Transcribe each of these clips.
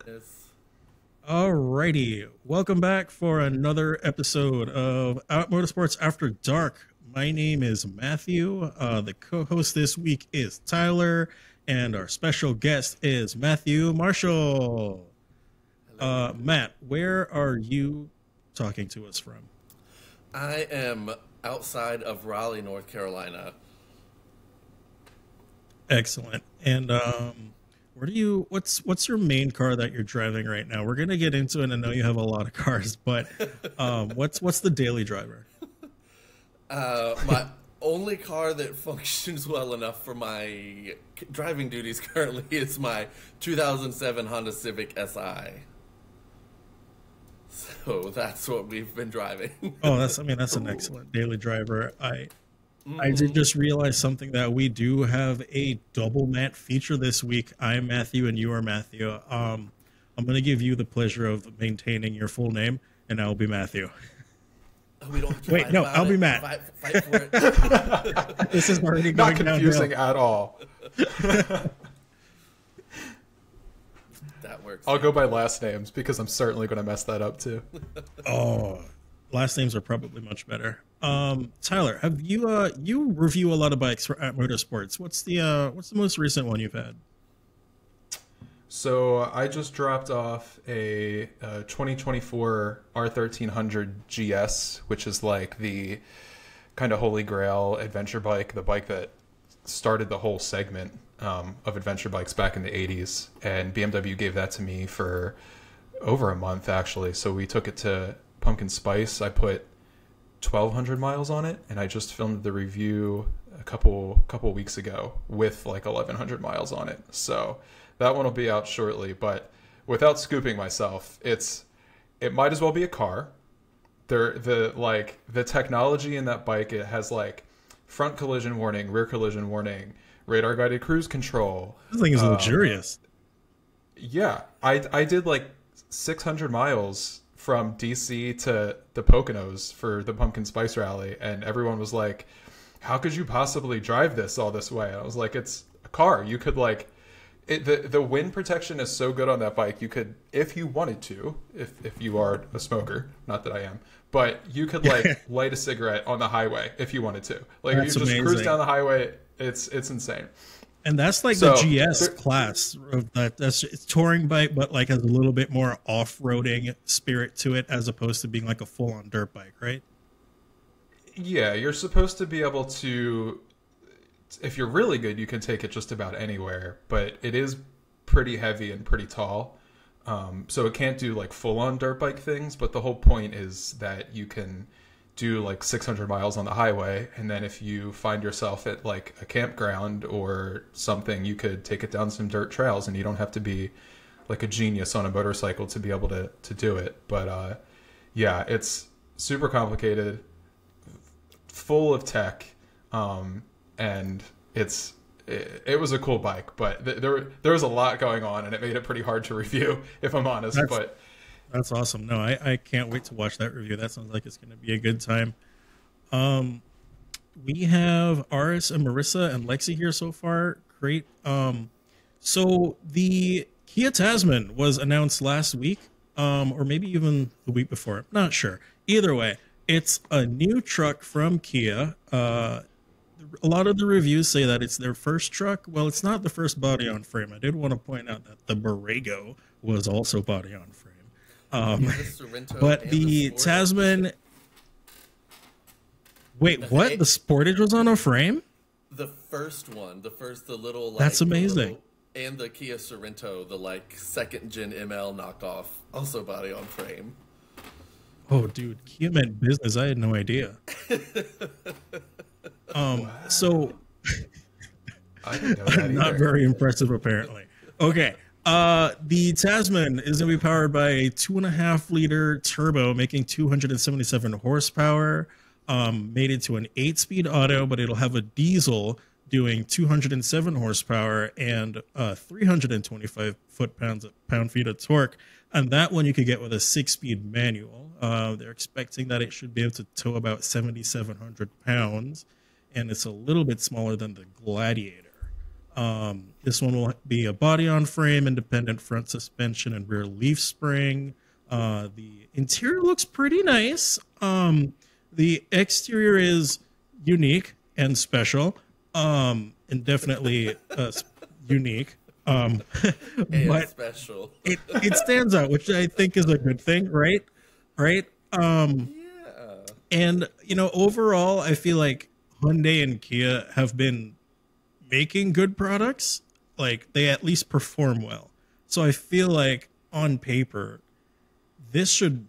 Yes. Alrighty, welcome back for another episode of Out Motorsports After Dark. My name is Matthew. The co-host this week is Tyler, and our special guest is Matthew Marshall. Hello. Matt, where are you talking to us from? I am outside of Raleigh, North Carolina. Excellent. And where do you? What's your main car that you're driving right now? We're gonna get into it. I know you have a lot of cars, but what's the daily driver? My only car that functions well enough for my driving duties currently is my 2007 Honda Civic Si. So that's what we've been driving. Oh, that's an excellent daily driver. I did Hmm. just realize something that we do have a double Matt feature this week. I'm Matthew and you are Matthew. I'm gonna give you the pleasure of maintaining your full name, and I'll be Matthew. We don't have to Wait, fight no, about I'll be it. Matt. Fight for it. This is already Not going downhill. confusing at all. That works. I'll go by last names because I'm certainly going to mess that up too. Oh, last names are probably much better. Tyler, have you review a lot of bikes at Motorsports? What's the most recent one you've had? So I just dropped off a 2024 R1300 GS, which is like the kind of holy grail adventure bike, the bike that started the whole segment of adventure bikes back in the 80s. And BMW gave that to me for over a month, actually. So we took it to Pumpkin Spice. I put 1,200 miles on it, and I just filmed the review a couple weeks ago with like 1,100 miles on it. So that one will be out shortly. But without scooping myself, it might as well be a car. The technology in that bike, it has like front collision warning, rear collision warning, radar guided cruise control. This thing is luxurious. Yeah, I did like 600 miles from DC to the Poconos for the Pumpkin Spice Rally, and everyone was like, "How could you possibly drive this all this way?" I was like, "It's a car. You could like the wind protection is so good on that bike. You could, if you wanted to, if you are a smoker, not that I am, but you could like light a cigarette on the highway if you wanted to. Like That's you just cruise amazing. down the highway. It's insane." And that's like the So GS there, class of that. That's it's touring bike, but like has a little bit more off-roading spirit to it, as opposed to being like a full-on dirt bike, right? yeah, you're supposed to be able to, if you're really good, you can take it just about anywhere, but it is pretty heavy and pretty tall. So it can't do like full on dirt bike things, but the whole point is that you can do like 600 miles on the highway. And then if you find yourself at like a campground or something, you could take it down some dirt trails and you don't have to be like a genius on a motorcycle to be able to do it. But yeah, it's super complicated, full of tech. And it was a cool bike, but there was a lot going on, and it made it pretty hard to review, if I'm honest. That's But that's awesome. No, I can't wait to watch that review. That sounds like it's going to be a good time. Um, we have Aris and Marissa and Lexi here so far. Great. So the Kia Tasman was announced last week, or maybe even the week before. Not sure. Either way, it's a new truck from Kia. A lot of the reviews say that it's their first truck. Well, it's not the first body on frame. I did want to point out that the Borrego was also body on frame. Um, Yeah, the Sorrento but and the Sport. Tasman, wait, what? The Sportage was on a frame? The first one, the little like That's amazing. and the Kia Sorrento, the like second gen ML knockoff, also body on frame. Oh, dude, Kia meant business. I had no idea. So I didn't know that not either. very impressive, apparently. Okay. The Tasman is going to be powered by a 2.5 liter turbo, making 277 horsepower. Made it to an 8-speed auto, but it'll have a diesel doing 207 horsepower and 325 pound-feet of torque. And that one you could get with a 6-speed manual. They're expecting that it should be able to tow about 7,700 pounds, and it's a little bit smaller than the Gladiator. This one will be a body-on-frame, independent front suspension, and rear leaf spring. The interior looks pretty nice. The exterior is unique and special, and definitely unique. And But special. it stands out, which I think is a good thing, right? Right. Yeah. And overall, I feel like Hyundai and Kia have been making good products. Like, they at least perform well. So I feel like on paper, this should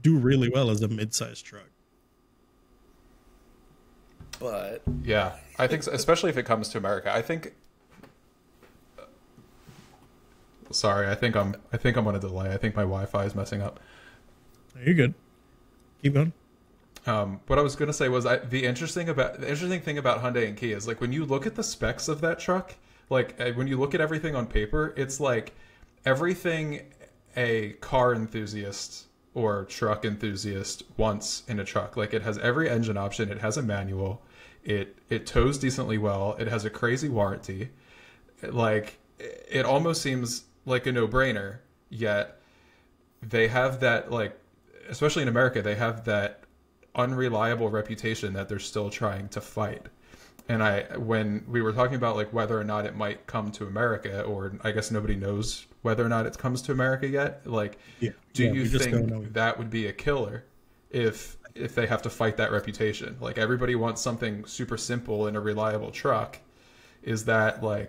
do really well as a mid-sized truck. But Yeah, I think so, especially if it comes to America. I think. Sorry, I think I'm on a delay. I think my Wi-Fi is messing up. You're good. Keep going. What I was going to say was the interesting thing about Hyundai and Kia is, like, when you look at the specs of that truck, like when you look at everything on paper, it's like everything a car enthusiast or truck enthusiast wants in a truck. Like, it has every engine option, it has a manual, it tows decently well, it has a crazy warranty. Like, it almost seems like a no-brainer, yet they have that, like, especially in America, they have that unreliable reputation that they're still trying to fight. And when we were talking about, like, whether or not it might come to America, or I guess nobody knows whether or not it comes to America yet, like, do you think that would be a killer if they have to fight that reputation? Like, everybody wants something super simple in a reliable truck. Is that a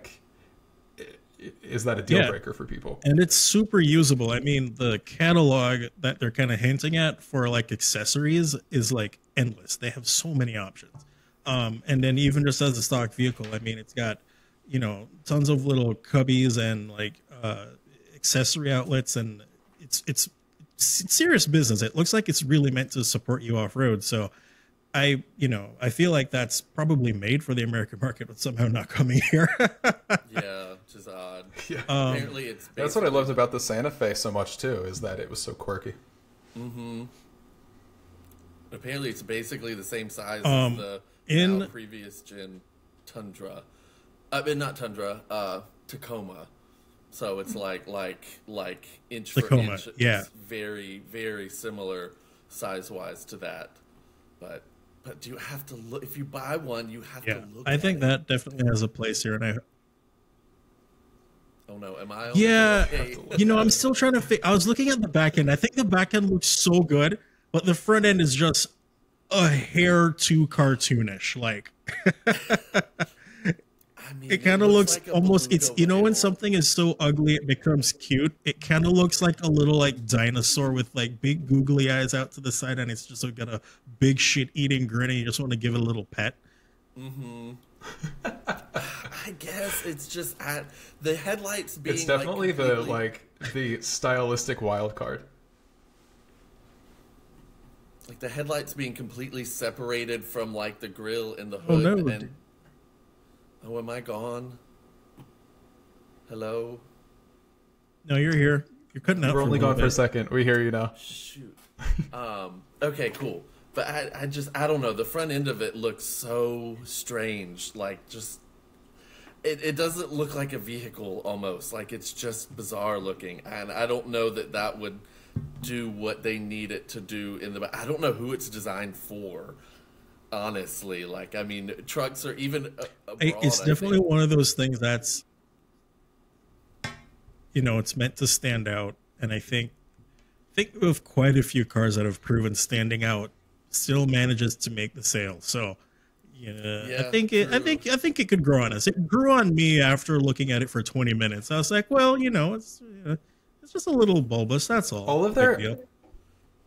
deal breaker for people? And it's super usable. I mean, the catalog that they're kind of hinting at for, like, accessories is, like, endless. They have so many options. And then even just as a stock vehicle, I mean, it's got, tons of little cubbies and, like, accessory outlets, and it's serious business. It looks like it's really meant to support you off road. So I feel like that's probably made for the American market, but somehow not coming here. yeah, which is odd. Yeah. Apparently, it's That's what I loved about the Santa Fe so much too, is that it was so quirky. Mm-hmm. Apparently, it's basically the same size as the previous gen Tundra. I mean, not Tundra, Tacoma. So it's like inch Tacoma, for inch. yeah. It's very, very similar size-wise to that. But do you have to look? If you buy one, you have to look. I think that definitely has a place here, and Oh no, am I? I'm still trying to. I was looking at the back end. I think the back end looks so good, but the front end is just a hair too cartoonish. Like, I mean, it kind of looks like almost. It's when whale. something is so ugly it becomes cute. It kind of looks like a little, like, dinosaur with, like, big googly eyes out to the side, and it's just got a big shit eating grin, and you just want to give it a little pet. Mm-hmm. I guess it's just the headlights being. It's definitely the stylistic wild card. Like, the headlights being completely separated from, like, the grill and the Oh hood. no! And am I gone? Hello? No, you're here. You're cutting out. We're only gone for a second. We hear you now. Shoot. Okay, cool. But I don't know. The front end of it looks so strange. Like, just it doesn't look like a vehicle almost. Like, it's just bizarre looking, and I don't know that would do what they need it to do in the. I don't know who it's designed for. Honestly, like, I mean, trucks are even. It's definitely one of those things that's, it's meant to stand out, and I think of quite a few cars that have proven standing out still manages to make the sale. So, I think it could grow on us. It grew on me after looking at it for 20 minutes. I was like, well, it's just a little bulbous. That's all.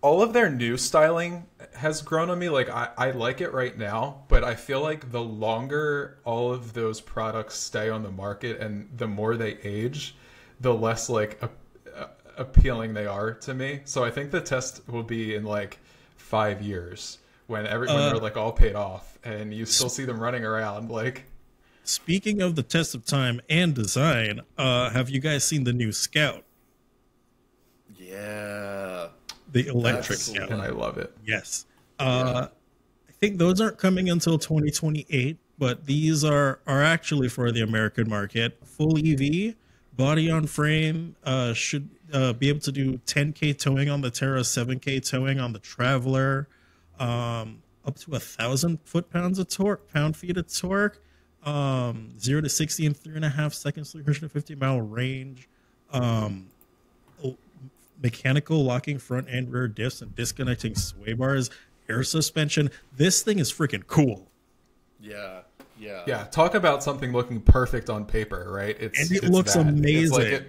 All of their new styling has grown on me. Like, I like it right now, but I feel like the longer all of those products stay on the market and the more they age, the less, like, appealing they are to me. So I think the test will be in, like, 5 years when they're, like, all paid off and you still see them running around. Like, speaking of the test of time and design, have you guys seen the new Scout? Yeah. The electric Scout. And I love it. Yes. I think those aren't coming until 2028, but these are actually for the American market. Full EV, body on frame, should be able to do 10K towing on the Terra, 7K towing on the Traveler, up to 1,000 foot-pounds of torque, pound-feet of torque, 0 to 60 in 3.5 seconds, 350-mile range, mechanical locking front and rear diffs and disconnecting sway bars, air suspension. This thing is freaking cool. Yeah. Talk about something looking perfect on paper, right? It looks amazing.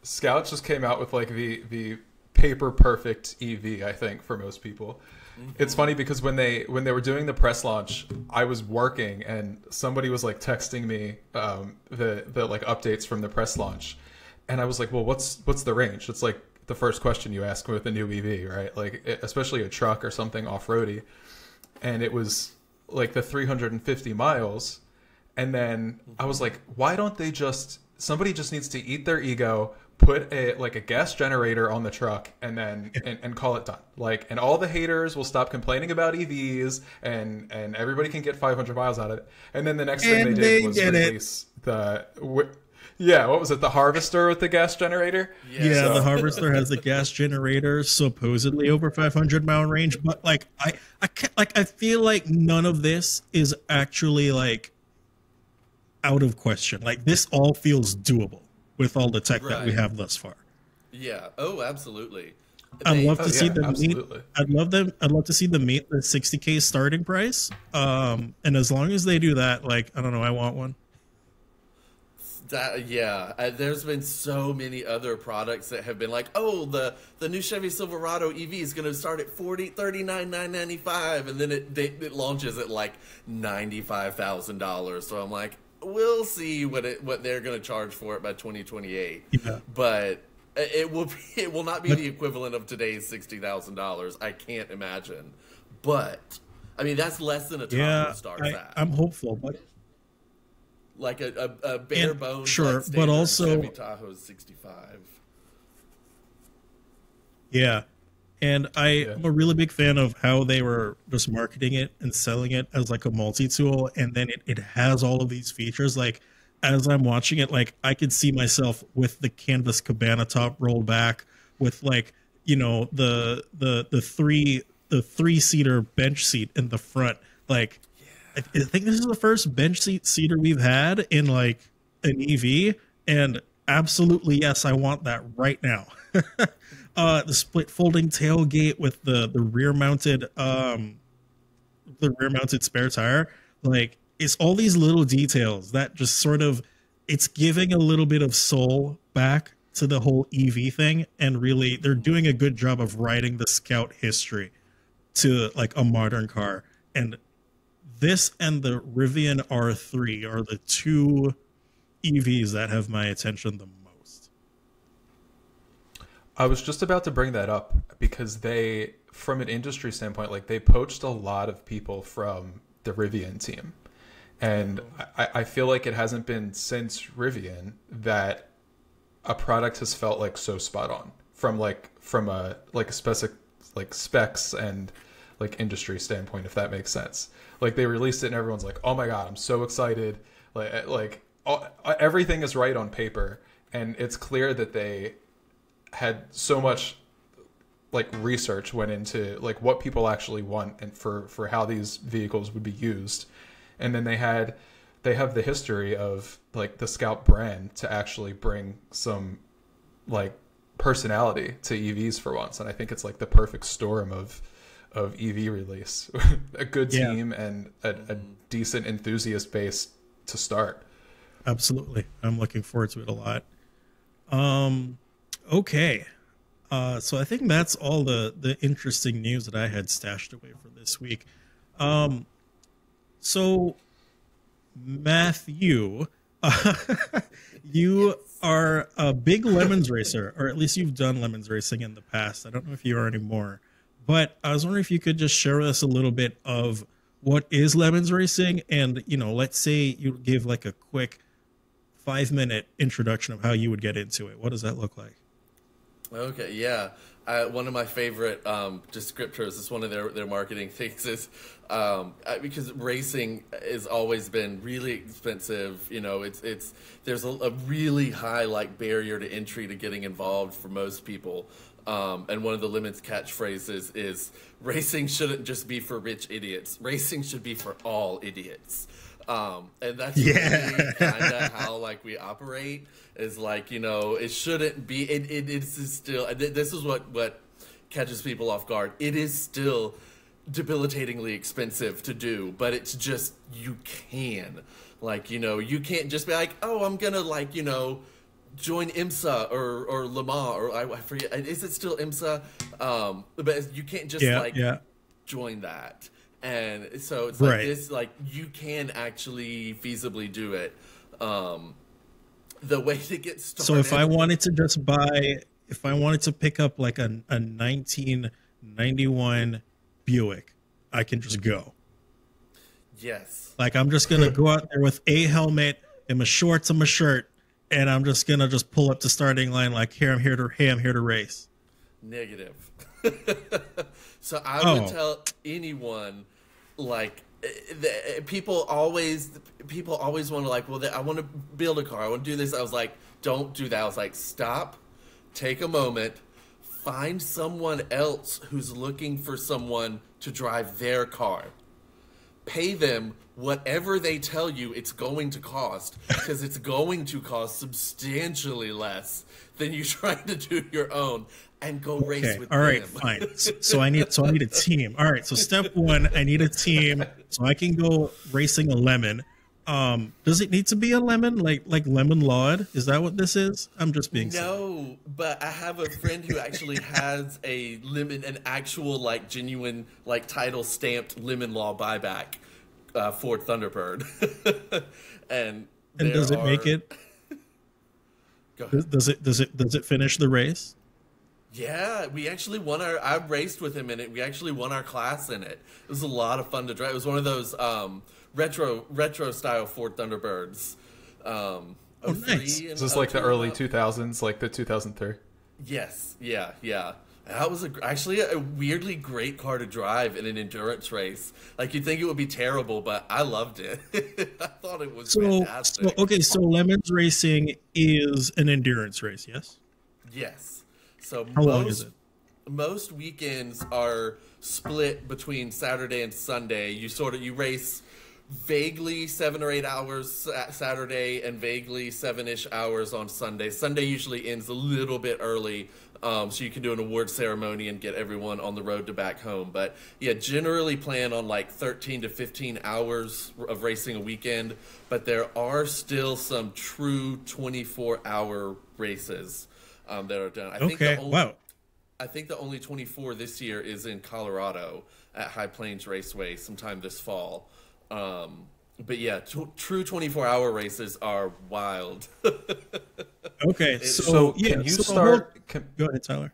Scout just came out with like the paper perfect EV, I think, for most people. Mm-hmm. It's funny because when they were doing the press launch, I was working and somebody was like texting me the like updates from the press launch, and I was like, well, what's the range? It's like the first question you ask with a new EV, right? Like especially a truck or something off-roady, and it was like the 350 miles, and then I was like, why don't they somebody just needs to eat their ego, put a gas generator on the truck, and then and call it done. Like, and all the haters will stop complaining about EVs, and everybody can get 500 miles out of it. And then the next thing they did was release what was it? The Harvester with the gas generator? Yeah, the Harvester has the gas generator, supposedly over 500-mile range. But like, I feel like none of this is actually like out of question. Like, this all feels doable with all the tech that we have thus far. Yeah. Oh, absolutely. I'd love to see them meet. I'd love to see them meet the 60K starting price. And as long as they do that, like, I don't know, I want one. There's been so many other products that have been like, oh, the new Chevy Silverado EV is going to start at $39,995, and then it launches at like $95,000. So I'm like, we'll see what they're going to charge for it by 2028. Yeah. But it will not be the equivalent of today's $60,000. I can't imagine. But I mean, that's less than a Tahoe starts at. I'm hopeful, but like a bare bones, sure, like but also Chevy Tahoe's 65. Yeah, and I'm a really big fan of how they were just marketing it and selling it as like a multi-tool, and then it has all of these features. Like, as I'm watching it, like, I could see myself with the canvas cabana top rolled back, with like, you know, the three-seater bench seat in the front. Like, I think this is the first bench seater we've had in like an EV, and absolutely yes, I want that right now. The split folding tailgate with the rear mounted spare tire, like, it's all these little details that just sort of, it's giving a little bit of soul back to the whole EV thing, and really they're doing a good job of writing the Scout history to like a modern car. And this and the Rivian R3 are the two EVs that have my attention the most. I was just about to bring that up because they, from an industry standpoint, like, they poached a lot of people from the Rivian team. And I feel like it hasn't been since Rivian that a product has felt like so spot on from a specific like specs and like industry standpoint, if that makes sense. Like, they released it and everyone's like, oh my god, I'm so excited. Everything is right on paper, and it's clear that they had so much like research went into like what people actually want and for how these vehicles would be used. And then they have the history of like the Scout brand to actually bring some like personality to EVs for once. And I think it's like the perfect storm of EV release. A good team and a decent enthusiast base to start. Absolutely. I'm looking forward to it a lot. Okay. So I think that's all the interesting news that I had stashed away for this week. So Matthew, you are a big Lemons racer, or at least you've done Lemons racing in the past. I don't know if you are anymore. But I was wondering if you could just share with us a little bit of what is Lemons racing, and, you know, let's say you give like a quick 5-minute introduction of how you would get into it. What does that look like? Okay, yeah. One of my favorite descriptors is one of their marketing things is because racing has always been really expensive. You know, it's there's a really high like barrier to entry to getting involved for most people. And one of the Lemon's catchphrases is racing shouldn't just be for rich idiots. Racing should be for all idiots. And that's really kind of how like we operate is like, you know, it shouldn't be, it is still, this is what catches people off guard. It is still debilitatingly expensive to do, but it's just, you can, like, you know, you can't just be like, oh, I'm gonna like, you know, join IMSA or Le Mans or I forget, is it still IMSA? But you can't just join that. And so it's like this, like you can actually feasibly do it. The way to get started. So if I wanted to just buy, if I wanted to pick up like a 1991 Buick, I can just go. Yes. Like I'm just gonna go out there with a helmet and my shorts and my shirt, and I'm just gonna just pull up the starting line like, I'm here to race. Negative. So I would tell anyone, like, people always want to like, well, I want to build a car, I want to do this. I was like, don't do that. I was like, stop, take a moment, find someone else who's looking for someone to drive their car. Pay them whatever they tell you it's going to cost, because it's going to cost substantially less than you trying to do your own, and go race with them. All right, fine. So I need a team. All right, so step one, I need a team so I can go racing a lemon. Does it need to be a lemon, like lemon laud? Is that what this is? I'm just being silly. But I have a friend who actually has a lemon, an actual like genuine like title stamped lemon law buyback Ford Thunderbird. and does it make it? Go ahead. Does it finish the race? Yeah, we actually won I raced with him in it. We actually won our class in it. It was a lot of fun to drive. It was one of those retro style Ford Thunderbirds. Oh, nice. Is this like the early 2000s, like the 2003? Yes, yeah. That was actually a weirdly great car to drive in an endurance race. Like, you'd think it would be terrible, but I loved it. I thought it was fantastic. So Lemons Racing is an endurance race, yes? Yes. So how long is it? Most weekends are split between Saturday and Sunday. You race vaguely 7 or 8 hours Saturday and vaguely 7-ish hours on Sunday. Sunday usually ends a little bit early, so you can do an award ceremony and get everyone on the road to back home. But yeah, generally plan on like 13 to 15 hours of racing a weekend, but there are still some true 24-hour races that are done. I think the only 24 this year is in Colorado at High Plains Raceway sometime this fall. But yeah, true 24-hour races are wild. Okay, can you start? Go ahead, Tyler.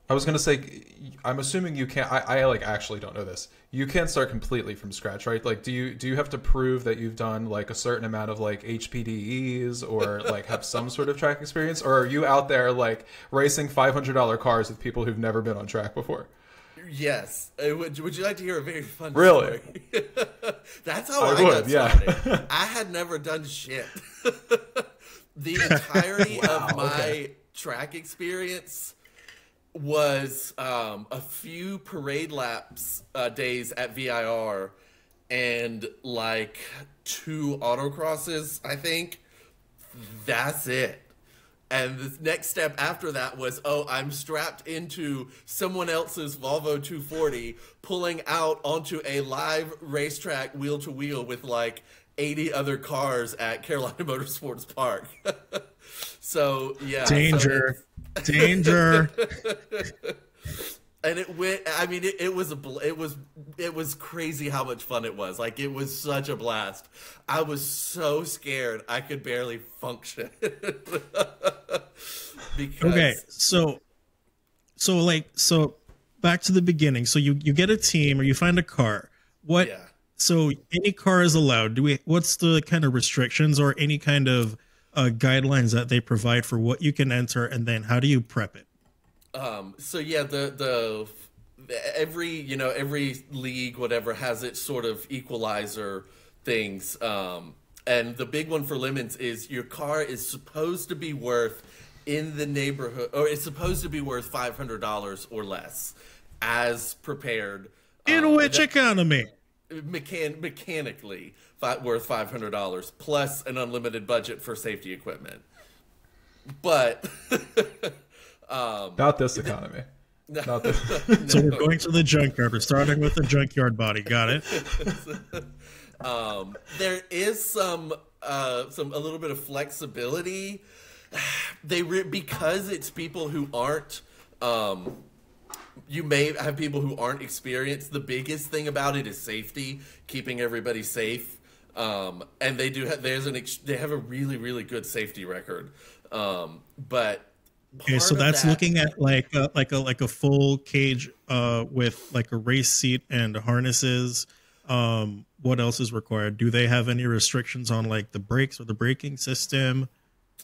I was gonna say, I'm assuming you can't. I like actually don't know this. You can't start completely from scratch, right? Like, do you have to prove that you've done like a certain amount of like HPDEs or like have some sort of track experience, or are you out there like racing $500 cars with people who've never been on track before? Yes. Would you like to hear a very fun story? That's how I got started. I had never done shit. The entirety of my track experience was a few parade laps days at VIR and like 2 autocrosses, I think. That's it. And the next step after that was, I'm strapped into someone else's Volvo 240, pulling out onto a live racetrack wheel to wheel with like 80 other cars at Carolina Motorsports Park. So yeah, danger. And it went. I mean, it was crazy how much fun it was. Like, it was such a blast. I was so scared I could barely function. So back to the beginning. So you get a team or you find a car. What? Yeah. So any car is allowed. What's the kind of restrictions or any kind of guidelines that they provide for what you can enter, and then how do you prep it? So yeah, every league, whatever, has its sort of equalizer things. And the big one for lemons is your car is supposed to be worth in the neighborhood, or it's supposed to be worth $500 or less, as prepared. In which economy? Mechanically worth $500 plus an unlimited budget for safety equipment. But not this economy. Not this. So we're going to the junkyard. We're starting with the junkyard body. Got it. There is a little bit of flexibility. Because it's people who aren't. You may have people who aren't experienced. The biggest thing about it is safety, keeping everybody safe. And they do have they have a really, really good safety record. But okay, so that's looking at like a full cage with like a race seat and harnesses. What else is required? Do they have any restrictions on like the brakes or the braking system?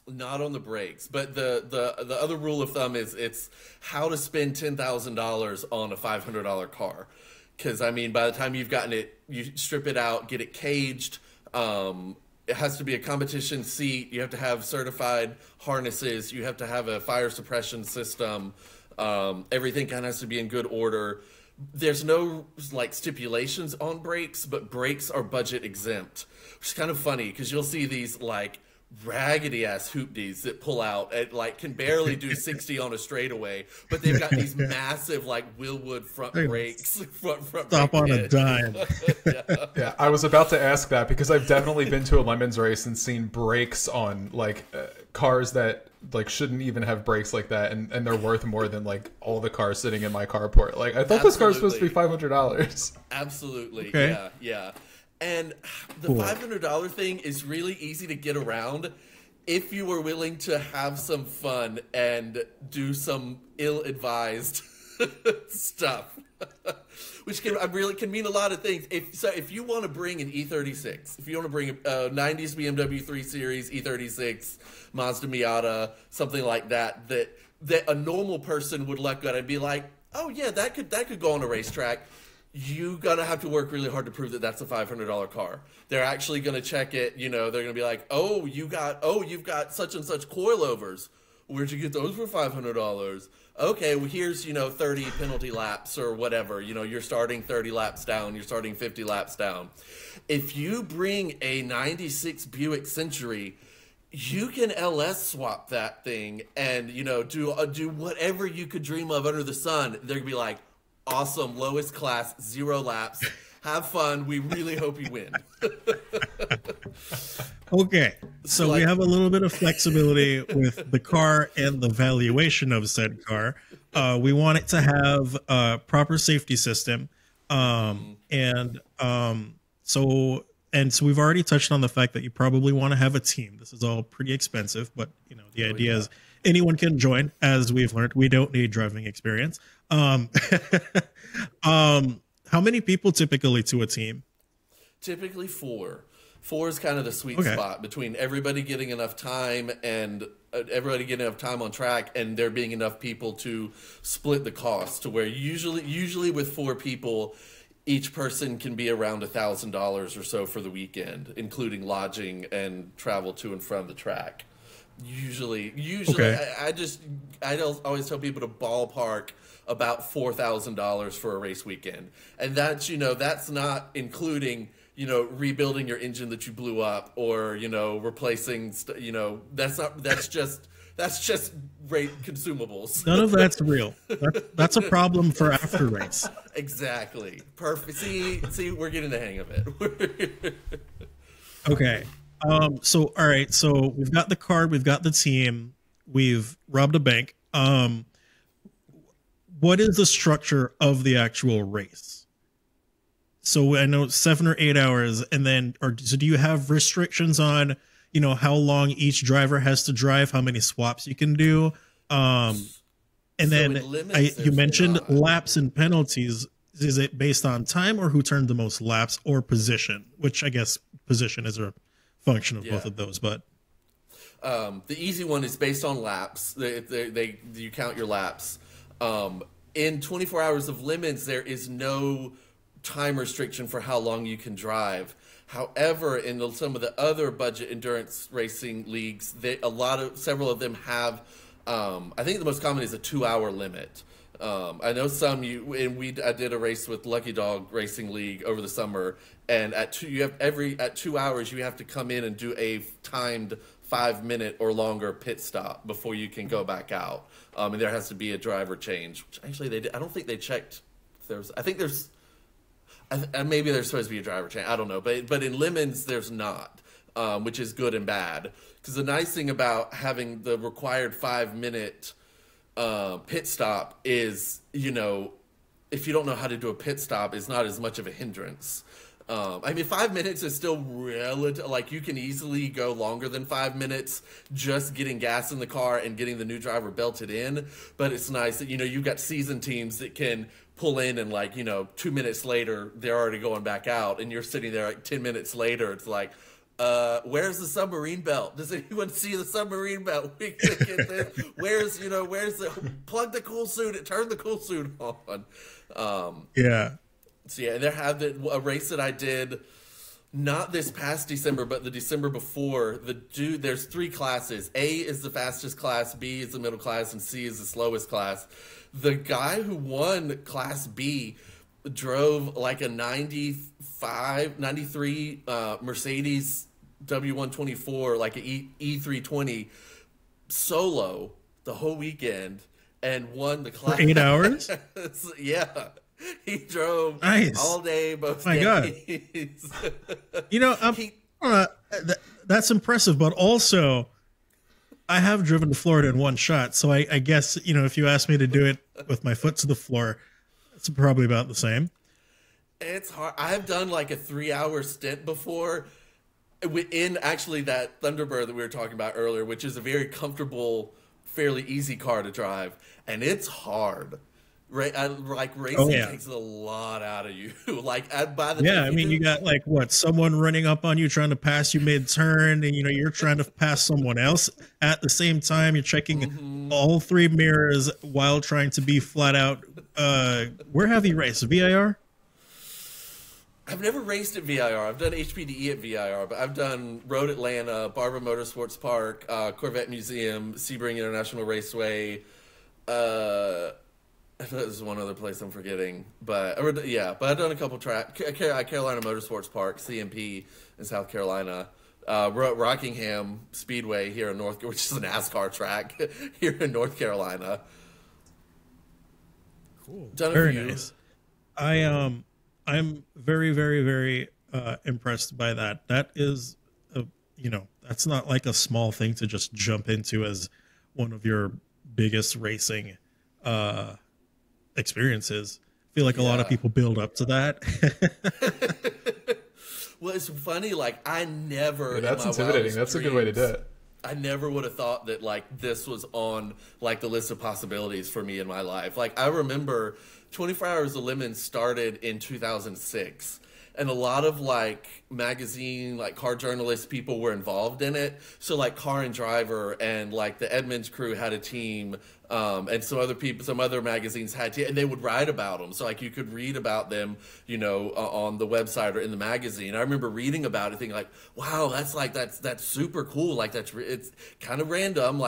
Not on the brakes, but the other rule of thumb is it's how to spend $10,000 on a $500 car. Because I mean, by the time you've gotten it, you strip it out, get it caged. It has to be a competition seat. You have to have certified harnesses. You have to have a fire suppression system. Everything kind of has to be in good order. There's no like stipulations on brakes, but brakes are budget exempt, which is kind of funny because you'll see these like raggedy ass hoopties that pull out and like can barely do 60 on a straightaway, but they've got these massive like Willwood front brakes. Front Stop on a dime. Yeah, I was about to ask that because I've definitely been to a Lemons race and seen brakes on like cars that like shouldn't even have brakes like that, and they're worth more than like all the cars sitting in my carport. Like I thought this car was supposed to be $500. Absolutely. Okay. Yeah. And the $500 thing is really easy to get around if you were willing to have some fun and do some ill-advised stuff, which can mean a lot of things. If you want to bring an E36, if you want to bring a 90s BMW 3 Series E36, Mazda Miata, something like that a normal person would look at and be like, oh yeah, that could go on a racetrack. You gotta have to work really hard to prove that that's a $500 car. They're actually gonna check it. You know, they're gonna be like, you've got such and such coilovers. Where'd you get those for $500? Okay, well here's 30 penalty laps or whatever. You're starting 30 laps down. You're starting 50 laps down. If you bring a '96 Buick Century, you can LS swap that thing and do whatever you could dream of under the sun. They're gonna be like, awesome, lowest class, 0 laps. Have fun. We really hope you win. Okay, so we have a little bit of flexibility with the car and the valuation of said car. We want it to have a proper safety system. So we've already touched on the fact that you probably want to have a team. This is all pretty expensive, but the idea is anyone can join. As we've learned, we don't need driving experience. How many people typically to a team? Typically 4. 4 is kind of the sweet spot between everybody getting enough time and everybody getting enough time on track, and there being enough people to split the cost to where usually with 4 people, each person can be around $1,000 or so for the weekend, including lodging and travel to and from the track. Usually, okay. I always tell people to ballpark about $4,000 for a race weekend, and that's that's not including rebuilding your engine that you blew up or replacing that's just rate consumables. None of that's real. That's a problem for after race. Exactly. Perfect. See, we're getting the hang of it. Okay. So all right. So we've got the card. We've got the team. We've robbed a bank. What is the structure of the actual race? So I know 7 or 8 hours, and then, so do you have restrictions on, how long each driver has to drive, how many swaps you can do? And then you mentioned laps and penalties. Is it based on time or who turned the most laps or position? Which I guess position is a function of both of those, but The easy one is based on laps. You count your laps. In 24 hours of limits, there is no time restriction for how long you can drive. However, in some of the other budget endurance racing leagues, several of them have. I think the most common is a 2-hour limit. I know some I did a race with Lucky Dog Racing League over the summer, and at 2 hours you have to come in and do a timed 5-minute or longer pit stop before you can go back out. And there has to be a driver change, which actually they did. I don't think they checked. Maybe there's supposed to be a driver change. I don't know, but in Lemons there's not, which is good and bad. Because the nice thing about having the required 5-minute pit stop is, if you don't know how to do a pit stop, it's not as much of a hindrance. 5 minutes is still relative. Like, you can easily go longer than 5 minutes just getting gas in the car and getting the new driver belted in. But it's nice that, you've got seasoned teams that can pull in and 2 minutes later, they're already going back out. And you're sitting there 10 minutes later. It's like, where's the submarine belt? Does anyone see the submarine belt? We can get this. Where's the plug the cool suit? Turn the cool suit on. Yeah. So yeah, there have a race that I did, not this past December, but the December before. There's 3 classes. A is the fastest class, B is the middle class, and C is the slowest class. The guy who won Class B drove like a 93 Mercedes W124, like an E320 solo the whole weekend, and won the class. For 8 hours? Yeah. He drove all day, both My days. God. That's impressive, but also I have driven to Florida in one shot, so I guess, if you asked me to do it with my foot to the floor, it's probably about the same. It's hard. I've done like a 3-hour stint before in actually that Thunderbird that we were talking about earlier, which is a very comfortable, fairly easy car to drive, and it's hard. Racing takes a lot out of you. By the time you got someone running up on you trying to pass you mid-turn, and you're trying to pass someone else at the same time. You're checking all 3 mirrors while trying to be flat out. Where have you raced? VIR? I've never raced at VIR. I've done HPDE at VIR, but I've done Road Atlanta, Barber Motorsports Park, Corvette Museum, Sebring International Raceway. There's one other place I'm forgetting, but I've done a couple tracks. Carolina Motorsports Park, CMP in South Carolina, Rockingham Speedway here in which is a NASCAR track here in North Carolina. Cool, very nice. I'm very, very, very impressed by that. That is, that's not like a small thing to just jump into as one of your biggest racing experiences. I feel like a lot of people build up to that. Well, it's funny, I never... that's intimidating. That's a good way to do it. I never would have thought that, this was on, the list of possibilities for me in my life. I remember 24 Hours of Lemons started in 2006. And a lot of magazine, car journalist people were involved in it. So Car and Driver and the Edmonds crew had a team, and some other magazines had and they would write about them. So you could read about them, on the website or in the magazine. I remember reading about it, thinking wow, that's super cool. It's kind of random.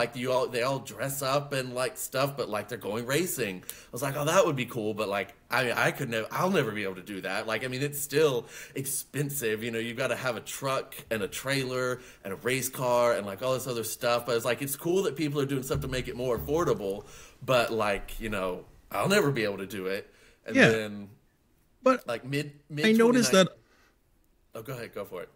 They all dress up and stuff, but they're going racing. I was like, oh, that would be cool, but I'll never be able to do that. It's still expensive. You've got to have a truck and a trailer and a race car and all this other stuff. But it's cool that people are doing stuff to make it more affordable. But I'll never be able to do it. And then, but mid I noticed that. Oh, go ahead, go for it.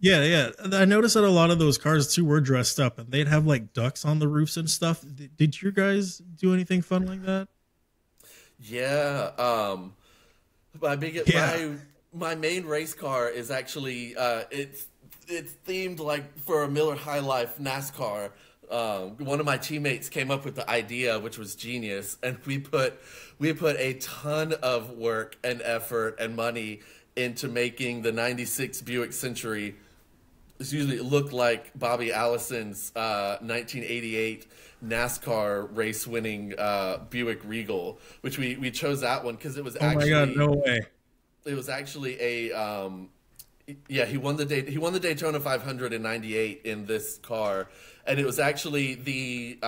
Yeah. I noticed that a lot of those cars too were dressed up, and they'd have ducks on the roofs and stuff. Did you guys do anything fun like that? Yeah. My main race car is actually it's themed for a Miller High Life NASCAR. One of my teammates came up with the idea, which was genius, and we put a ton of work and effort and money into making the '96 Buick Century excuse me, looked like Bobby Allison's 1988 NASCAR race-winning Buick Regal, which we chose that one because it was Oh my God, no way. it was actually a yeah, he won the Daytona 500 in '98 in this car, and it was actually the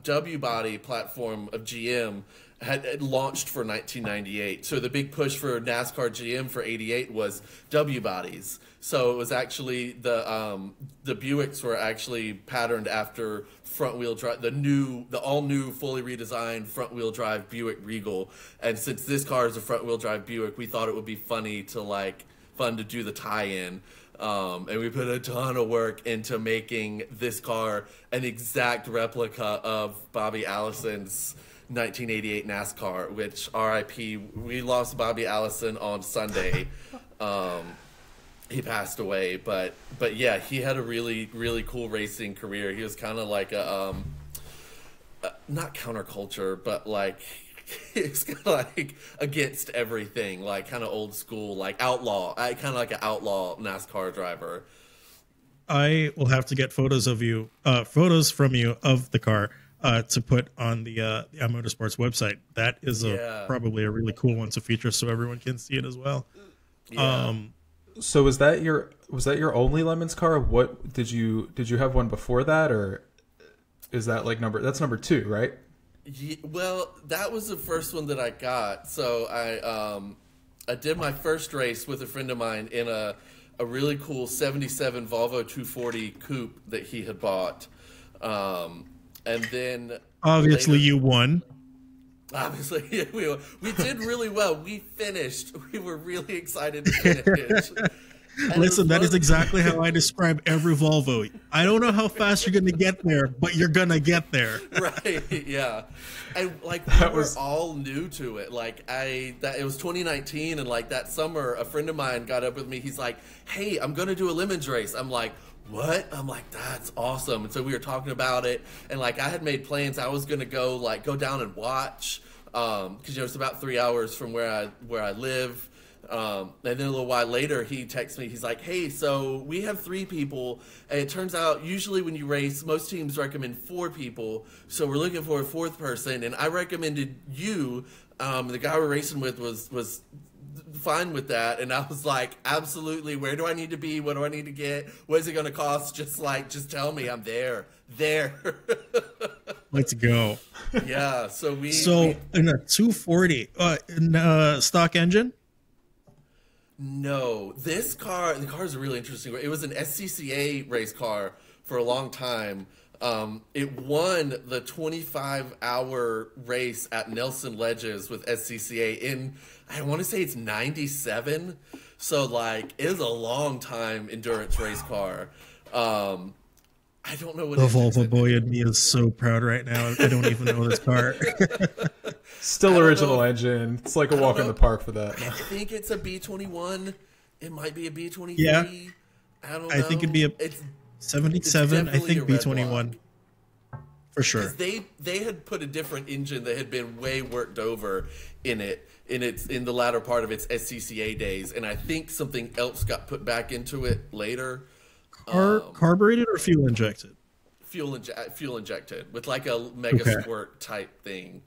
W body platform of GM had launched for 1998. So the big push for NASCAR GM for '88 was W bodies. So it was actually the Buicks were actually patterned after front wheel drive, the all new fully redesigned front wheel drive Buick Regal. And since this car is a front wheel drive Buick, we thought it would be fun to do the tie-in. And we put a ton of work into making this car an exact replica of Bobby Allison's 1988 NASCAR, which RIP, we lost Bobby Allison on Sunday. He passed away, but yeah, he had a really, really cool racing career. He was kind of like not counterculture, but like, it's kind of like against everything, like kind of old school, like outlaw, kind of like an outlaw NASCAR driver. I will have to get photos from you of the car to put on the Out Motorsports website. That is probably a really cool one to feature, so everyone can see it as well. Yeah. So was that your only Lemons car? What did you have one before that, or is that like that's number 2, right? Yeah, well, that was the first one that I got. So I did my first race with a friend of mine in a really cool '77 Volvo 240 coupe that he had bought, and then obviously later, you won. Obviously, yeah, we did really well. We finished. We were really excited to finish. Listen, that is exactly how I describe every Volvo. I don't know how fast you're going to get there, but you're going to get there. Right, yeah. And like we were all new to it. Like it was 2019, and like that summer, a friend of mine got up with me. He's like, "Hey, I'm going to do a Lemons race." I'm like, "What?" I'm like, "That's awesome." And so we were talking about it, and like I had made plans. I was going to go down and watch, because it's about 3 hours from where I live. And then a little while later, he texts me. He's like, "Hey, so we have 3 people, and it turns out usually when you race, most teams recommend 4 people. So we're looking for a 4th person, and I recommended you." The guy we're racing with was fine with that, and I was like, "Absolutely. Where do I need to be? What do I need to get? What is it going to cost? Just tell me. I'm there." Let's go. Yeah. So in a 240 stock engine. No, the car is a really interesting. It was an SCCA race car for a long time. It won the 25-hour race at Nelson Ledges with SCCA in, I want to say it's 97. So like, it was a long time endurance race car. I don't know what the Volvo boy in me is so proud right now. I don't even know this car. Still original engine. It's like a walk in the park for that. I think it's a B21. It might be a B23. Yeah. I don't know. I think it'd be a 77. I think B21 for sure. They had put a different engine that had been way worked over in the latter part of its SCCA days, and I think something else got put back into it later. Carbureted or fuel injected? Fuel injected with like a mega squirt type thing.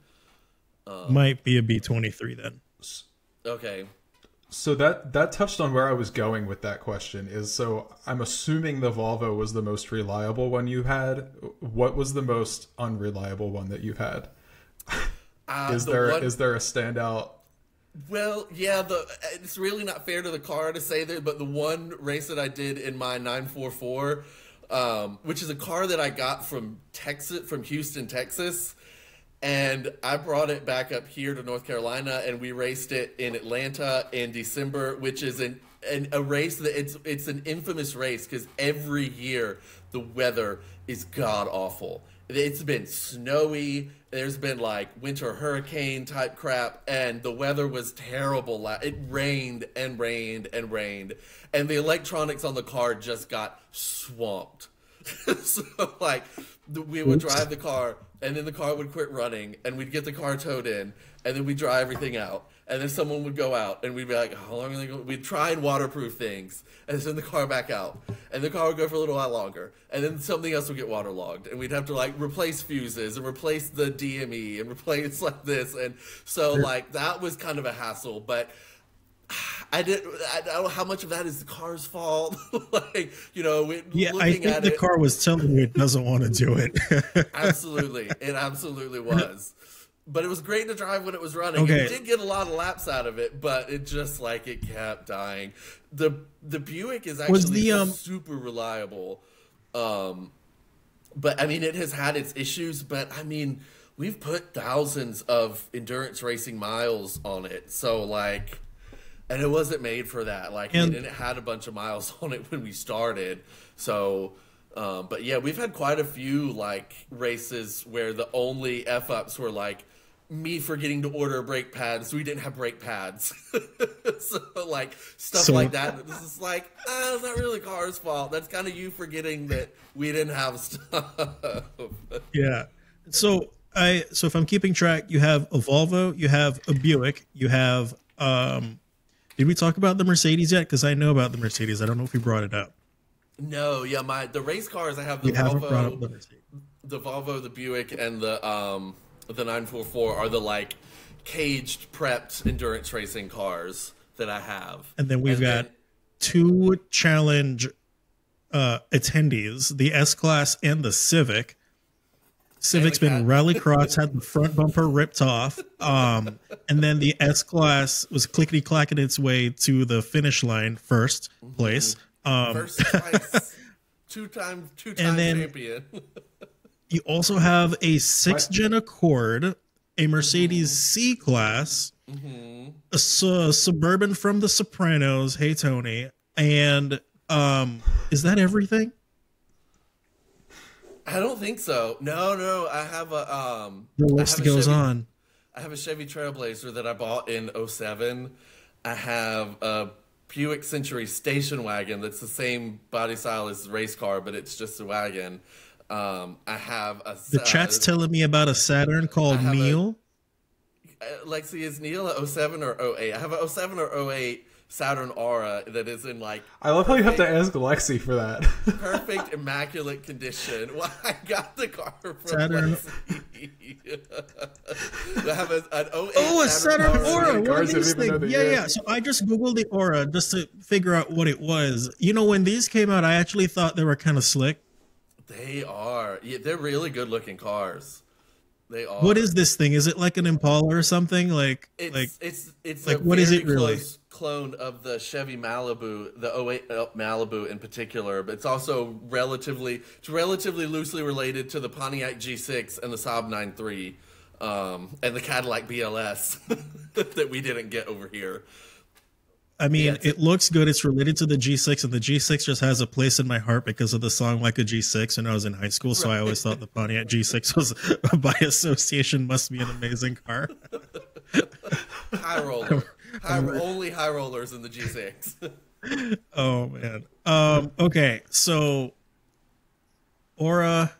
Might be a B23 then. Okay. So that touched on where I was going with that question. So I'm assuming the Volvo was the most reliable one you had. What was the most unreliable one that you've had? Is there a standout? Well, yeah, it's really not fair to the car to say that, but the one race that I did in my 944, which is a car that I got from Houston, Texas, and I brought it back up here to North Carolina, and we raced it in Atlanta in December, which is a race that it's an infamous race because every year the weather is god awful. It's been snowy. There's been like winter hurricane type crap, and the weather was terrible. It rained and rained and rained, and the electronics on the car just got swamped. So like we would drive the car, and then the car would quit running, and we'd get the car towed in, and then we'd dry everything out, and then someone would go out, and we'd be like, how long are they going? We'd try and waterproof things, and send the car back out, and the car would go for a little while longer, and then something else would get waterlogged, and we'd have to like replace fuses and replace the DME and replace like this, and so like that was kind of a hassle, but I don't know how much of that is the car's fault. Like, you know, I think the car was telling you it doesn't want to do it. Absolutely. It absolutely was. But it was great to drive when it was running. Okay. You did get a lot of laps out of it, but it just like it kept dying. The Buick is actually super reliable. But I mean, it has had its issues, but I mean, we've put thousands of endurance racing miles on it. So like, and it wasn't made for that. Like, and it had a bunch of miles on it when we started. So, but yeah, we've had quite a few like races where the only F-ups were like me forgetting to order brake pads. So we didn't have brake pads. So like stuff like that. This is like, it's not really the car's fault. That's kind of you forgetting that we didn't have stuff. Yeah. So if I'm keeping track, you have a Volvo, you have a Buick, you have, did we talk about the Mercedes yet? Because I know about the Mercedes. I don't know if we brought it up. No, yeah, the race cars I have the Volvo, the Buick, and the 944 are the like caged, prepped endurance racing cars that I have. And then we've got two challenge attendees, the S-Class and the Civic. Civic's been rallycross, had the front bumper ripped off, and then the S-Class was clickety-clacking its way to the finish line, first place. First twice, two-time champion. You also have a 6th-gen Accord, a Mercedes C-Class, a Suburban from the Sopranos, hey Tony, and is that everything? I don't think so. No. I have a the list goes on. I have a Chevy Trailblazer that I bought in 07. I have a Buick Century station wagon that's the same body style as the race car, but it's just a wagon. I have a. The chat's telling me about a Saturn called Neil. Lexi, is Neil a 07 or 08? I have a 07 or 08 Saturn Aura that is in like. I love how you have to ask Lexi for that. Perfect, immaculate condition. Well, I got the car from Saturn. Lexi. I have an 08. Oh, a Saturn Aura. What are these things? Yeah. So I just Googled the Aura just to figure out what it was. You know, when these came out, I actually thought they were kind of slick. They are. Yeah, they're really good looking cars. They are. What is this thing? Is it like an Impala or something? It's like a what is it really? Close clone of the Chevy Malibu, the 08 Malibu in particular, but it's also relatively loosely related to the Pontiac G6 and the Saab 9.3 and the Cadillac BLS that we didn't get over here. I mean, it looks good. It's related to the G6, and the G6 just has a place in my heart because of the song Like a G6 when I was in high school. So I always thought the Pontiac G6 was, by association, must be an amazing car. High roller. Only high rollers in the G6. Oh, man. Okay, so Aura,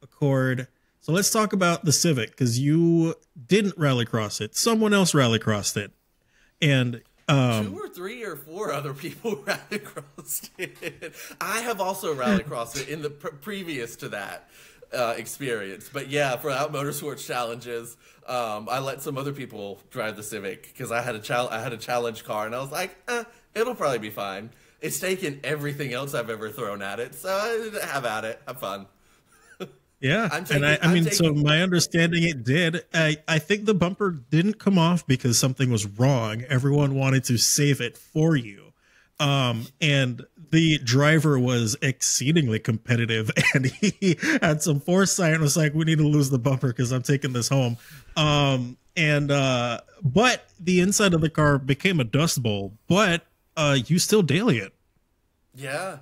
Accord. So let's talk about the Civic, because you didn't rallycross it. Someone else rallycrossed it. And... 2 or 3 or 4 other people rallycrossed it. I have also rallycrossed it in the previous to that experience. But yeah, for Out Motorsports challenges, I let some other people drive the Civic because I had a challenge car, and I was like, it'll probably be fine. It's taken everything else I've ever thrown at it, so have at it. Have fun. Yeah, so my understanding, it did. I think the bumper didn't come off because something was wrong. Everyone wanted to save it for you. And the driver was exceedingly competitive, and he had some foresight and was like, we need to lose the bumper because I'm taking this home. But the inside of the car became a dust bowl, but you still daily it. Yeah.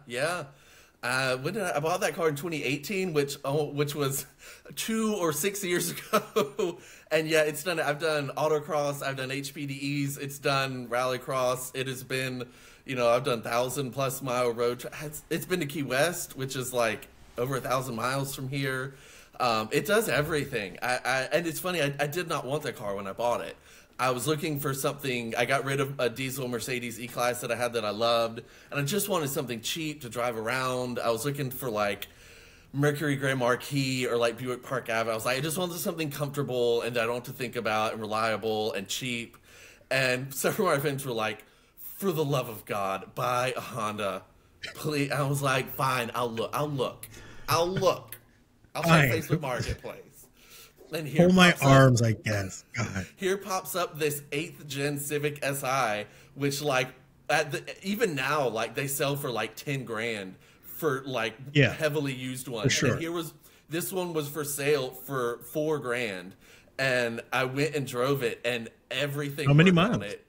When did I bought that car in 2018, which was 2 or 6 years ago. And yeah, it's done. I've done autocross. I've done HPDEs. It's done rallycross. It has been, I've done 1,000+ mile road. It's been to Key West, which is like over 1,000 miles from here. It does everything. And it's funny, I did not want the car when I bought it. I was looking for something. I got rid of a diesel Mercedes E-Class that I had that I loved, and I just wanted something cheap to drive around. I was looking for like Mercury Grand Marquis or like Buick Park Ave. I was like, I just wanted something comfortable and that I don't have to think about, and reliable and cheap. And several of my friends were like, for the love of God, buy a Honda, please. I was like, fine, I'll look. I'll try Facebook Marketplace. And here pull my arms, I guess. God. Here pops up this 8th gen Civic Si, which like even now, like they sell for like 10 grand for like heavily used ones. Sure. And this one was for sale for 4 grand, and I went and drove it, and everything. How many miles? On it,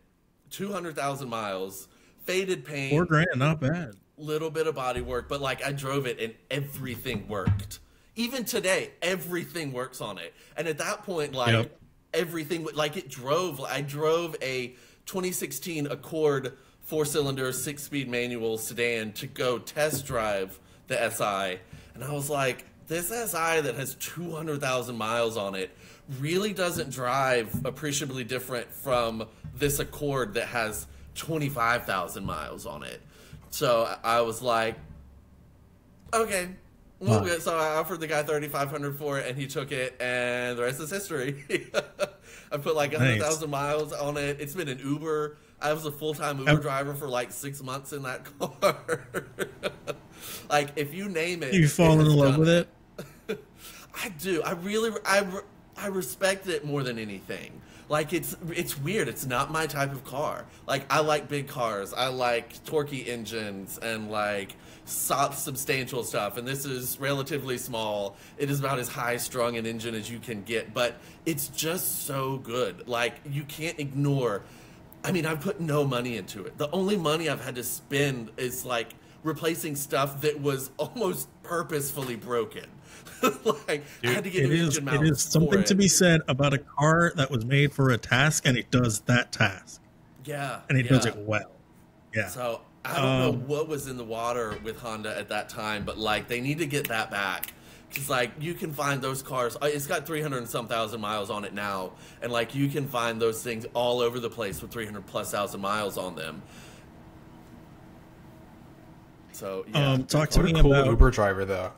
200,000 miles, faded paint, 4 grand, not bad. Little bit of body work, but like I drove it and everything worked. Even today, everything works on it. And at that point, like everything, like it drove. I drove a 2016 Accord 4-cylinder 6-speed manual sedan to go test drive the SI, and I was like, this SI that has 200,000 miles on it really doesn't drive appreciably different from this Accord that has 25,000 miles on it. So I was like, okay. Well, so I offered the guy $3,500 for it, and he took it, and the rest is history. I put like 100,000 miles on it. It's been an Uber. I was a full-time Uber driver for like 6 months in that car. Like, if you name it, you fall in love with it. I do. I respect it more than anything. Like, it's weird. It's not my type of car. Like, I like big cars. I like torquey engines and like substantial stuff, and this is relatively small. It is about as high-strung an engine as you can get, but it's just so good. Like, you can't ignore. I mean, I've put no money into it. The only money I've had to spend is like replacing stuff that was almost purposefully broken. Like, I had to get new engine mounts. It is something to be said about a car that was made for a task, and it does that task. Yeah, and it does it well. Yeah. So I don't know what was in the water with Honda at that time, but like they need to get that back. Because like you can find those cars, it's got 300 and some thousand miles on it now, and like you can find those things all over the place with 300 plus thousand miles on them. So yeah, talk to me about Uber driver though.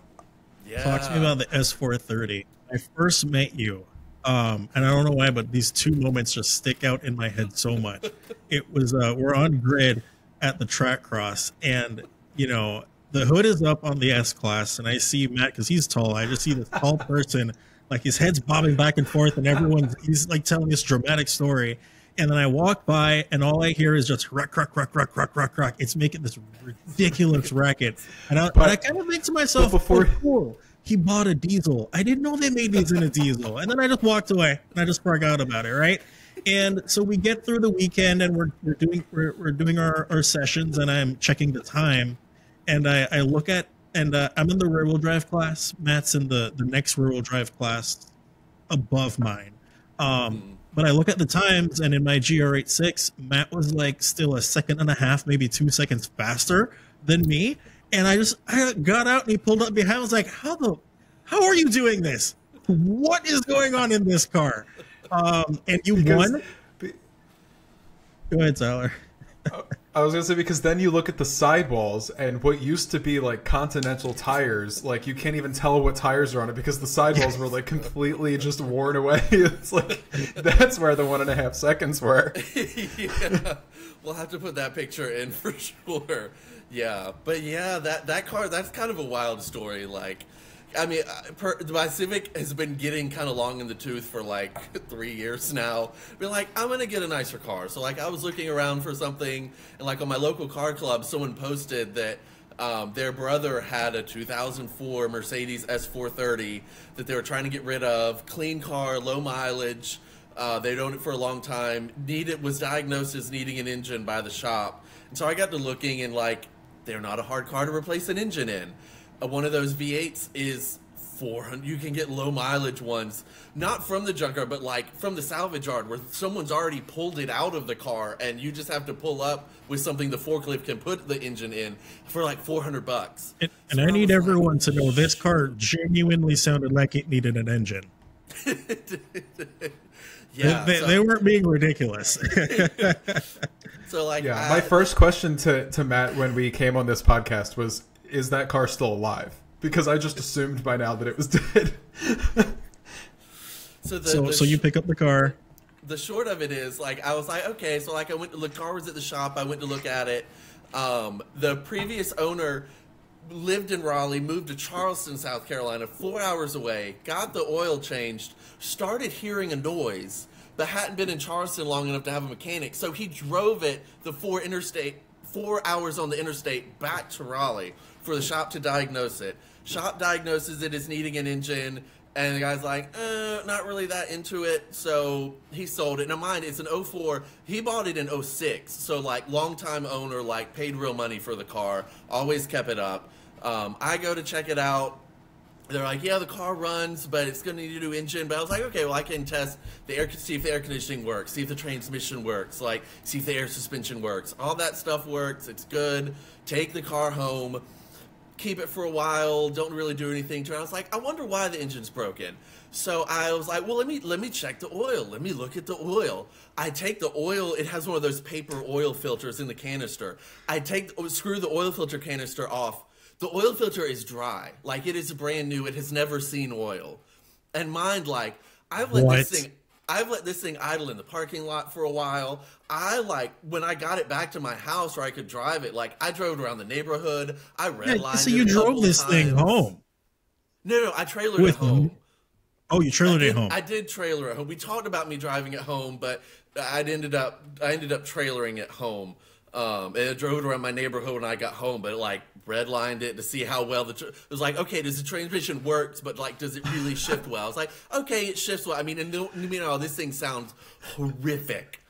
Yeah. Talk to me about the S430. I first met you, and I don't know why, but these 2 moments just stick out in my head so much. It was we're on grid at the track cross, and you know the hood is up on the S-Class, and I see Matt because he's tall. I just see this tall person, like his head's bobbing back and forth, and he's like telling this dramatic story. And then I walk by, and all I hear is just rock, rock, rock, rock, rock, rock, rock. It's making this ridiculous racket. And I kind of think to myself, cool, he bought a diesel. I didn't know they made these in a diesel. And then I just walked away, and I just forgot about it, right? And so we get through the weekend, and we're doing our sessions, and I'm checking the time. And I look at, and I'm in the rear-wheel drive class. Matt's in the next rear-wheel drive class above mine. But I look at the times, and in my GR86, Matt was like still 1.5 seconds, maybe 2 seconds faster than me. And I got out, and he pulled up behind. I was like, how are you doing this? What is going on in this car? And you won. Go ahead, Tyler. I was gonna say, because then you look at the sidewalls, and what used to be like Continental tires, like you can't even tell what tires are on it because the sidewalls were like completely just worn away. It's like that's where the 1.5 seconds were. Yeah. We'll have to put that picture in for sure. Yeah, but yeah, that car, that's kind of a wild story. Like, I mean, my Civic has been getting kind of long in the tooth for like 3 years now. Been like, I'm gonna get a nicer car. So like, I was looking around for something, and like on my local car club, someone posted that their brother had a 2004 Mercedes S430 that they were trying to get rid of. Clean car, low mileage. They'd owned it for a long time. Was diagnosed as needing an engine by the shop. And so I got to looking, and like, they're not a hard car to replace an engine in. One of those V8s is 400. You can get low mileage ones, not from the junkyard, but like from the salvage yard where someone's already pulled it out of the car, and you just have to pull up with something the forklift can put the engine in for like $400. And I need everyone to know this car genuinely sounded like it needed an engine. Yeah, they weren't being ridiculous. So like, yeah, my first question to Matt when we came on this podcast was, is that car still alive? Because I just assumed by now that it was dead. So you pick up the car. The short of it is, like, I was like, okay, so like the car was at the shop. I went to look at it. The previous owner lived in Raleigh, moved to Charleston, South Carolina, 4 hours away, got the oil changed, started hearing a noise, but hadn't been in Charleston long enough to have a mechanic. So he drove it the 4 hours on the interstate back to Raleigh for the shop to diagnose it. Shop diagnoses it as needing an engine, and the guy's like, not really that into it, so he sold it. Now, mind, it's an 04. He bought it in 06, so, like, long-time owner, like, paid real money for the car, always kept it up. I go to check it out. They're like, yeah, the car runs, but it's going to need a new engine. But I was like, okay, well, I can test see if the air conditioning works, see if the transmission works, like, see if the air suspension works. All that stuff works. It's good. Take the car home. Keep it for a while, don't really do anything to it. I was like, I wonder why the engine's broken. So I was like, well, let me check the oil. Let me look at the oil. I take the oil. It has one of those paper oil filters in the canister. I screw the oil filter canister off. The oil filter is dry. Like, it is brand new. It has never seen oil. And mind, like, I've let this thing idle in the parking lot for a while. When I got it back to my house where I could drive it, like, I drove it around the neighborhood. I redlined it. So you drove this thing home? No, I trailered it home. Oh, you trailered it home? I did trailer it home. We talked about me driving it home, but I ended up trailering it home. And I drove it around my neighborhood when I got home, but like redlined it to see how well it was like, okay, does the transmission work, but like, does it really shift well? I was like, okay, it shifts well. I mean, this thing sounds horrific.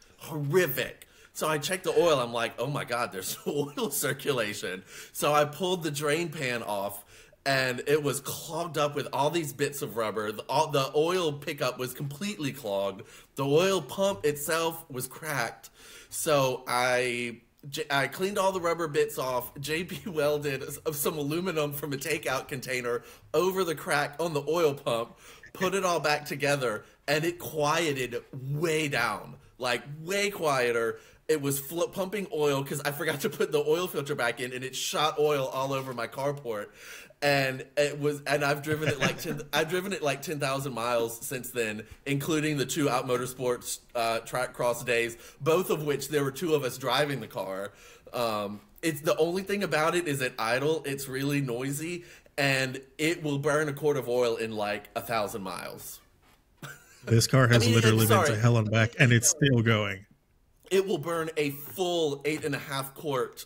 So I checked the oil. I'm like, oh my God, there's oil circulation. So I pulled the drain pan off, and it was clogged up with all these bits of rubber. The oil pickup was completely clogged. The oil pump itself was cracked. So I cleaned all the rubber bits off. JP welded some aluminum from a takeout container over the crack on the oil pump, put it all back together, and it quieted way down, like way quieter. It was pumping oil because I forgot to put the oil filter back in, and it shot oil all over my carport. And I've driven it like 10,000 miles since then, including the 2 Out Motorsports track cross days, both of which there were 2 of us driving the car. It's the only thing about it is at idle, it's really noisy, and it will burn a quart of oil in like 1,000 miles. This car has literally been to hell and back, and it's still going. It will burn a full 8.5 quart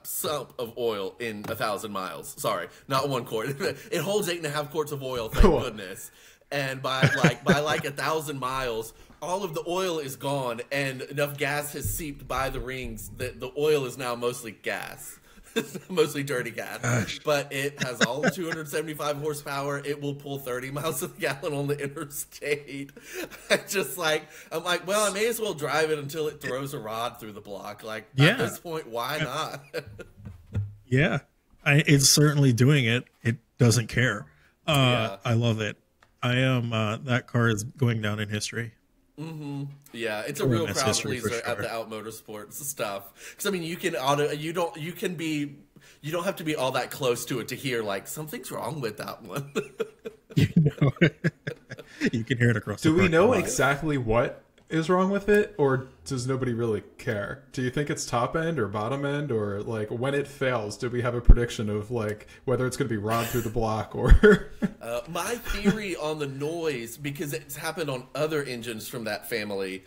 sump of oil in 1,000 miles. Sorry, not 1 quart. It holds 8.5 quarts of oil. Thank goodness. And by 1,000 miles, all of the oil is gone, and enough gas has seeped by the rings that the oil is now mostly gas. Mostly dirty gas. Gosh. But it has all 275 horsepower. It will pull 30 miles to the gallon on the interstate. I'm like, well, I may as well drive it until it throws a rod through the block. Like, at this point, why not? Yeah. It's certainly doing it. It doesn't care. I love it. That car is going down in history. Mm-hmm. Yeah, it's a real crowd pleaser at the Out Motorsports stuff. Because I mean, you don't have to be all that close to it to hear like something's wrong with that one. You can hear it across. Do we know exactly what is wrong with it, or does nobody really care? Do you think it's top end or bottom end, or like when it fails, do we have a prediction of like whether it's going to be rod through the block or? My theory on the noise, because it's happened on other engines from that family,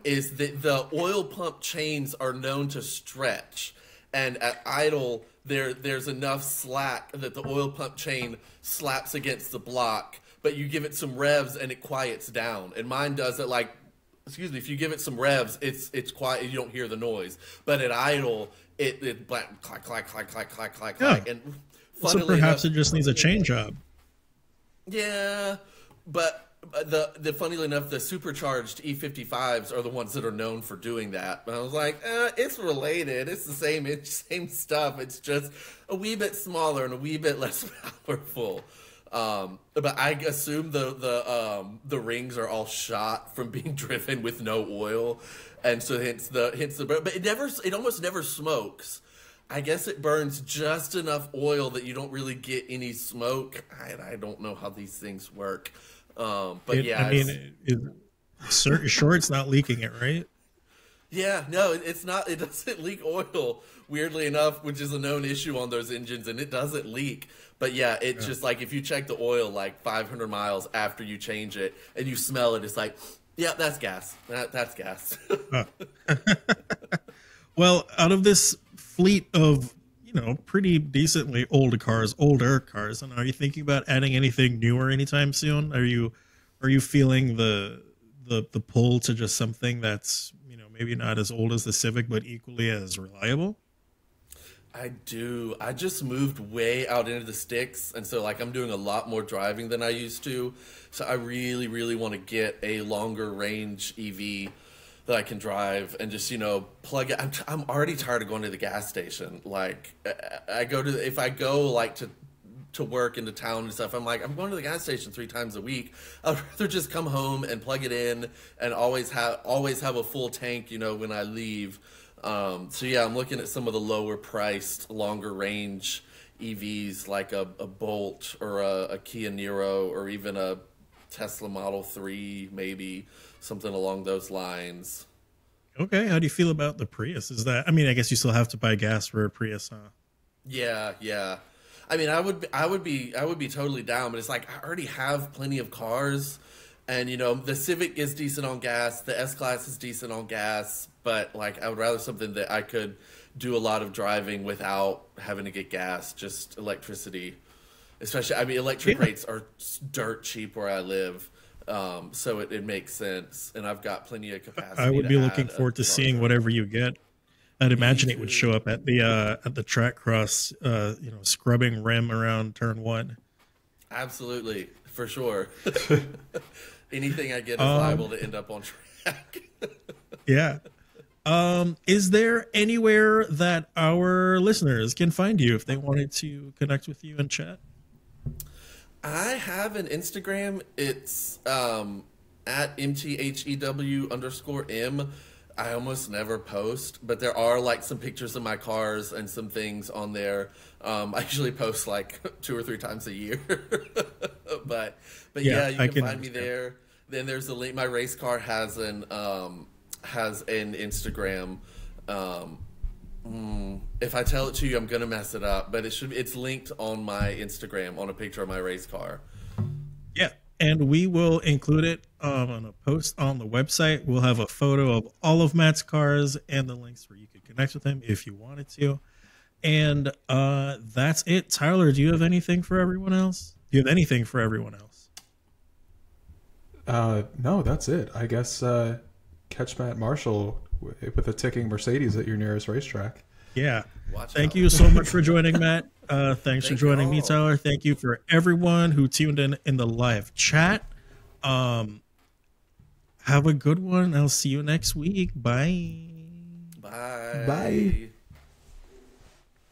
is that the oil pump chains are known to stretch, and at idle there's enough slack that the oil pump chain slaps against the block, but you give it some revs and it quiets down. And mine does it like. Excuse me, if you give it some revs, it's quiet, you don't hear the noise. But at idle, it clack, clack, clack, clack, clack, clack, yeah. clack. And so perhaps it just needs a change job. Yeah, but the funnily enough, the supercharged E55s are the ones that are known for doing that. And I was like, it's related. It's the same stuff. It's just a wee bit smaller and a wee bit less powerful. But I assume the rings are all shot from being driven with no oil, and so hence the but it almost never smokes. I guess it burns just enough oil that you don't really get any smoke. I don't know how these things work. But yeah, I mean, sure, it's not leaking it, right? yeah, no, it's not. It doesn't leak oil, weirdly enough, which is a known issue on those engines, and it doesn't leak. But yeah, it's just like if you check the oil like 500 miles after you change it and you smell it, it's like, yeah, that's gas. That's gas. Well, out of this fleet of, pretty decently older cars, and are you thinking about adding anything newer anytime soon? Are you feeling the pull to just something that's, maybe not as old as the Civic, but equally as reliable? I do. I just moved way out into the sticks, and so like I'm doing a lot more driving than I used to. So I really, really want to get a longer range EV that I can drive and just plug it. I'm already tired of going to the gas station. Like if I go like to work into town and stuff, I'm like, I'm going to the gas station 3 times a week. I'd rather just come home and plug it in and always have a full tank, when I leave. So yeah, I'm looking at some of the lower priced, longer range EVs like a Bolt or a Kia Niro or even a Tesla Model 3, maybe something along those lines. Okay, how do you feel about the Prius? I guess you still have to buy gas for a Prius, huh? Yeah. I mean, I would be totally down, but it's like I already have plenty of cars, and the Civic is decent on gas, the S-Class is decent on gas, but like I would rather something that I could do a lot of driving without having to get gas, just electricity. Especially, electric rates are dirt cheap where I live, so it makes sense, and I've got plenty of capacity. I would be looking forward to seeing whatever you get. I'd imagine it would show up at the track cross, scrubbing rim around turn 1. Absolutely, for sure. Anything I get is liable to end up on track. Yeah. Is there anywhere that our listeners can find you if they wanted to connect with you and chat? I have an Instagram. It's at MTHEW_M. I almost never post, but there are like some pictures of my cars and some things on there. I usually post like 2 or 3 times a year. but yeah, you can find me there. Then there's a link. My race car has an Instagram. If I tell it to you, I'm gonna mess it up, but it's linked on my Instagram on a picture of my race car. Yeah, and we will include it on a post on the website. We'll have a photo of all of Matt's cars and the links where you could connect with him if you wanted to. And that's it. Tyler, do you have anything for everyone else? Do you have anything for everyone else? No, that's it. I guess catch Matt Marshall with a ticking Mercedes at your nearest racetrack. Yeah. Watch Thank out. you so much for joining, Matt. Thanks for joining me, Tyler. Thank you for everyone who tuned in the live chat. Have a good one. I'll see you next week. Bye. Bye. Bye.